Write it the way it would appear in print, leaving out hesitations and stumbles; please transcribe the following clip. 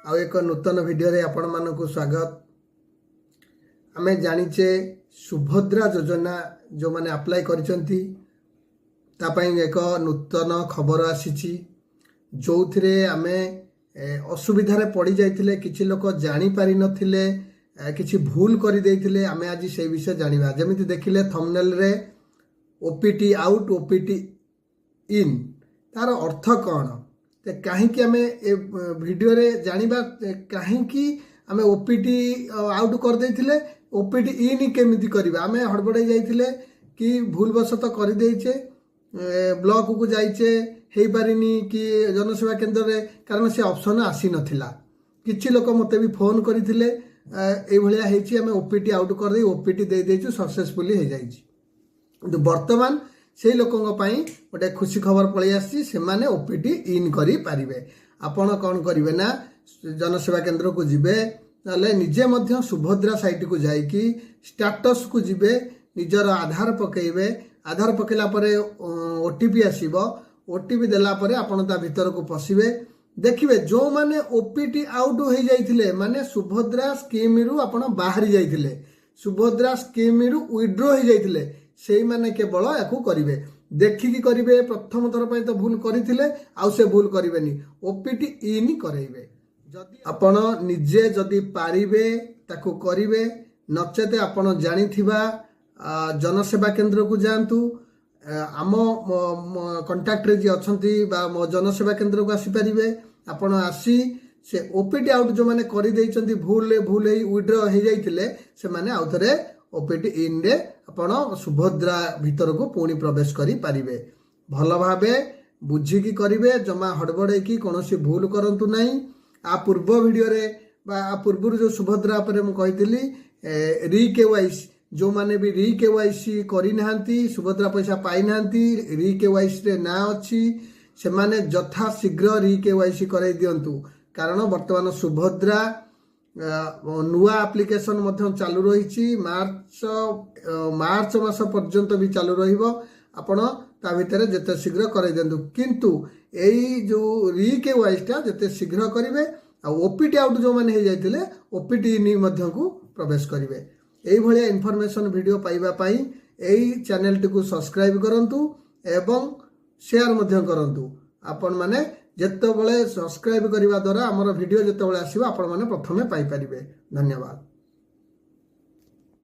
आउ एक नूतन वीडियो रे आपण मानकु स्वागत। आमे जानिचे सुभद्रा योजना जो माने अप्लाई करिसंती तापाई एक नूतन खबर आसीची जो थिरे आमे असुविधा रे पड़ी जाइथिले, किछि लोक जानि पारि नथिले, किछि भूल करि देइथिले। आमे आज से विषय जानिबा। जेमिति देखिले थंबनेल रे ओपीटी आउट ओपीटी इन तार अर्थ कौन, ते कहीं आम वीडियो रे जानिबा कहीं आम ओपीटी आउट कर देइथिले, ओपीटी इन केमिति करबा। आम हड़बड़ाई जाइथिले कि भूलवशत कर देइछे, ब्लॉक को जाइछे हेई पारिनी कि जनसेवा केंद्र रे, कारण से ऑप्शन आसी नथिला। किछि लोक मते भी फोन करथिले ए भलिया हेछि, आम ओपीटी आउट कर दे ओपीटी दे देइछु, सक्सेसफुली हे जाइछि। किंतु वर्तमान से लोकों गोटे खुशी खबर पलि आसी, से माने ओपीटी इन करि पारिबे। आपण कौन करिवे ना, जनसेवा केंद्र को जिबे, नले निजे मध्य सुभद्रा साइट को जाइकी स्टेटस को जिबे, निजर आधार पकेइबे। आधार पकेला परे ओटीपी आसीबो, ओटीपी देला परे आपण ता भीतर को पसिबे। देखिबे जो माने ओपीटी आउट हो जाइथिले, माने सुभद्रा स्कीम रु आपण बाहरी जाइथिले, सुभद्रा स्कीम रु विड्रॉ हो जाइथिले, से माने केवल याकू करिवे। देखिकी करिवे, प्रथम थर पय तो भूल करिथिले आउ से भूल करिवेनी, ओपीटी इन करैबे। जदि आपण निजे जदि पारिबे ताकू करिवे, नचेते आपण जानिथिबा जनसेवा केंद्र को जांतु। आम कांटेक्ट रे जे अछंती बा मो जनसेवा केंद्र को आसी पारिबे। आपण आसी से ओपीटी आउट जो माने करि देइचंती, भूल हे विड्रॉ हे जाइथिले, से माने आउ थरे ओपीटी इन रे आपण सुभद्रा भीतर को पुणी प्रवेश करि पारिबे। भल भाबे बुझिकी करिवे, जमा हड़बड़े की कोनोसी भूल करंतु नहीं। आ पूर्व वीडियो रे बा आ पूर्व जो सुभद्रा पर मु कहितली री केवाईसी, जो माने भी री केवाईसी करि नाहंती, सुभद्रा पैसा पाई नाहंती, री केवाईसी रे ना अछि, से माने यथा शीघ्र री केवाईसी कराई दियंतु। कारण वर्तमान सुभद्रा नुआ एप्लिकेशन मध्य चालू रही, मार्च मास पर्यंत भी चालू रहिबो। आपण ता भितर जते शीघ्र कराई देंतु, किंतु एई जो री केवाईसी ता जते शीघ्र करिवे। आ ओपीटी आउट जो माने हे जाइतिले, ओपीटी इन मध्य को प्रवेश करिवे। एई भलिया इन्फॉर्मेशन वीडियो पाइबा पई एई चैनल टिकु सब्सक्राइब करंतु एवं शेयर मध्य करंतु। आपण माने जेतेबेले सब्सक्राइब करिवा द्वारा हमर वीडियो जेतेबेले आसीबा आपण माने प्रथमे पाई परिबे। धन्यवाद।